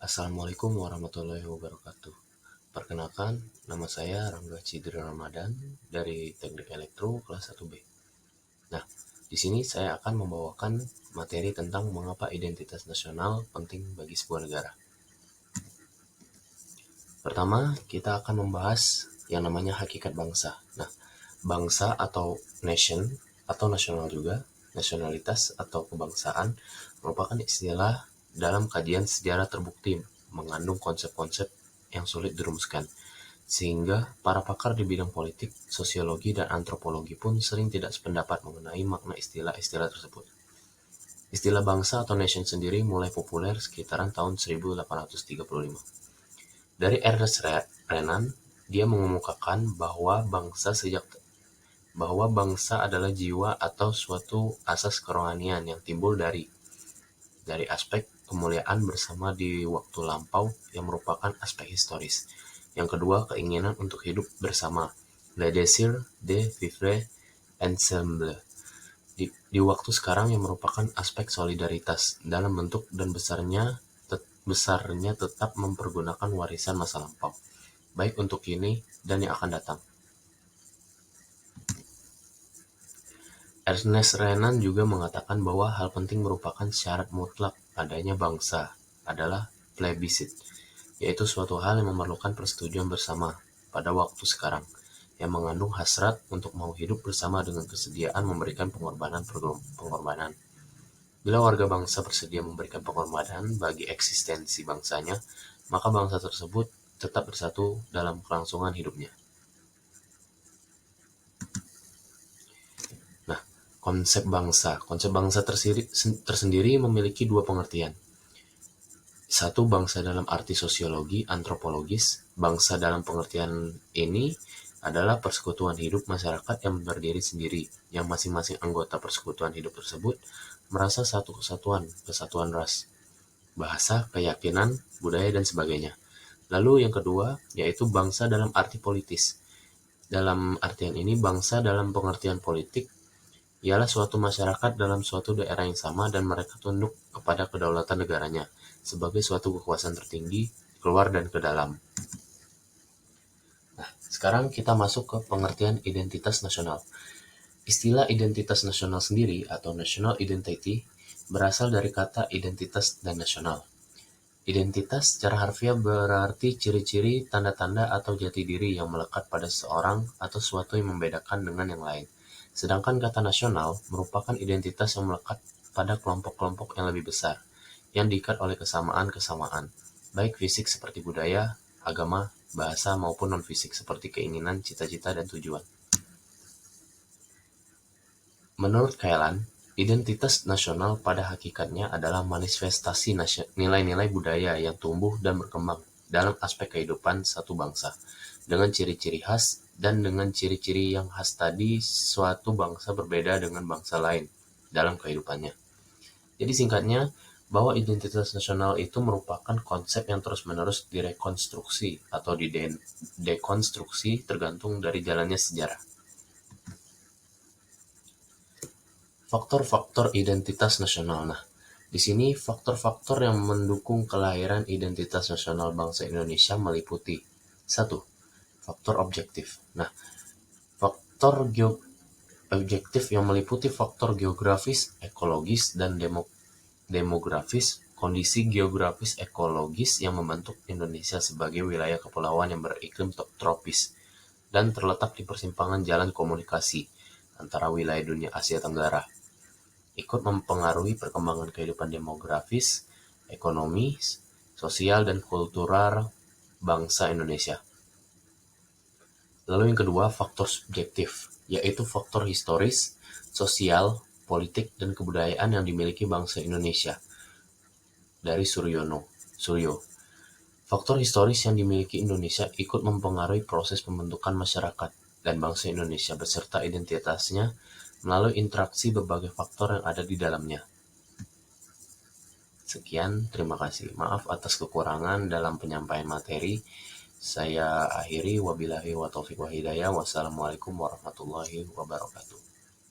Assalamualaikum warahmatullahi wabarakatuh. Perkenalkan, nama saya Rangga Cidri Ramadan dari Teknik Elektro kelas 1B. Nah, di sini saya akan membawakan materi tentang mengapa identitas nasional penting bagi sebuah negara. Pertama, kita akan membahas yang namanya hakikat bangsa. Nah, bangsa atau nation atau nasional juga, nasionalitas atau kebangsaan merupakan istilah dalam kajian sejarah terbukti mengandung konsep-konsep yang sulit dirumuskan, sehingga para pakar di bidang politik, sosiologi, dan antropologi pun sering tidak sependapat mengenai makna istilah-istilah tersebut. Istilah bangsa atau nation sendiri mulai populer sekitaran tahun 1835. Dari Ernest Renan, dia mengemukakan bahwa bangsa adalah jiwa atau suatu asas kerohanian yang timbul dari aspek kemuliaan bersama di waktu lampau yang merupakan aspek historis. Yang kedua, keinginan untuk hidup bersama, le désir de vivre ensemble, di waktu sekarang yang merupakan aspek solidaritas dalam bentuk dan besarnya tetap mempergunakan warisan masa lampau, baik untuk kini dan yang akan datang. Ernest Renan juga mengatakan bahwa hal penting merupakan syarat mutlak adanya bangsa adalah plebiscit, yaitu suatu hal yang memerlukan persetujuan bersama pada waktu sekarang, yang mengandung hasrat untuk mau hidup bersama dengan kesediaan memberikan pengorbanan. Bila warga bangsa bersedia memberikan pengorbanan bagi eksistensi bangsanya, maka bangsa tersebut tetap bersatu dalam kelangsungan hidupnya. Nah, konsep bangsa tersendiri memiliki dua pengertian. Satu, bangsa dalam arti sosiologi, antropologis. Bangsa dalam pengertian ini adalah persekutuan hidup masyarakat yang berdiri sendiri, yang masing-masing anggota persekutuan hidup tersebut merasa satu kesatuan ras, bahasa, keyakinan, budaya, dan sebagainya. Lalu yang kedua, yaitu bangsa dalam arti politis. Dalam artian ini, bangsa dalam pengertian politik ialah suatu masyarakat dalam suatu daerah yang sama dan mereka tunduk kepada kedaulatan negaranya sebagai suatu kekuasaan tertinggi, keluar dan ke dalam. Nah, sekarang kita masuk ke pengertian identitas nasional. Istilah identitas nasional sendiri atau national identity berasal dari kata identitas dan nasional. Identitas secara harfiah berarti ciri-ciri, tanda-tanda, atau jati diri yang melekat pada seseorang atau sesuatu yang membedakan dengan yang lain. Sedangkan kata nasional merupakan identitas yang melekat pada kelompok-kelompok yang lebih besar, yang diikat oleh kesamaan-kesamaan, baik fisik seperti budaya, agama, bahasa, maupun non-fisik seperti keinginan, cita-cita, dan tujuan. Menurut Kailan, identitas nasional pada hakikatnya adalah manifestasi nilai-nilai budaya yang tumbuh dan berkembang dalam aspek kehidupan satu bangsa, dengan ciri-ciri khas, dan dengan ciri-ciri yang khas tadi suatu bangsa berbeda dengan bangsa lain dalam kehidupannya. Jadi singkatnya, bahwa identitas nasional itu merupakan konsep yang terus-menerus direkonstruksi atau dekonstruksi tergantung dari jalannya sejarah. Faktor-faktor identitas nasional. Nah, di sini faktor-faktor yang mendukung kelahiran identitas nasional bangsa Indonesia meliputi 1. Faktor objektif. Nah, faktor objektif yang meliputi faktor geografis, ekologis, dan demografis, kondisi geografis ekologis yang membentuk Indonesia sebagai wilayah kepulauan yang beriklim tropis dan terletak di persimpangan jalan komunikasi antara wilayah dunia Asia Tenggara, ikut mempengaruhi perkembangan kehidupan demografis, ekonomi, sosial, dan kultural bangsa Indonesia. Lalu yang kedua, faktor subjektif, yaitu faktor historis, sosial, politik, dan kebudayaan yang dimiliki bangsa Indonesia. Dari Suryo. Faktor historis yang dimiliki Indonesia ikut mempengaruhi proses pembentukan masyarakat dan bangsa Indonesia beserta identitasnya melalui interaksi berbagai faktor yang ada di dalamnya. Sekian, terima kasih. Maaf atas kekurangan dalam penyampaian materi. Saya akhiri, wabillahi wa taufiq wa hidayah. Wassalamualaikum warahmatullahi wabarakatuh.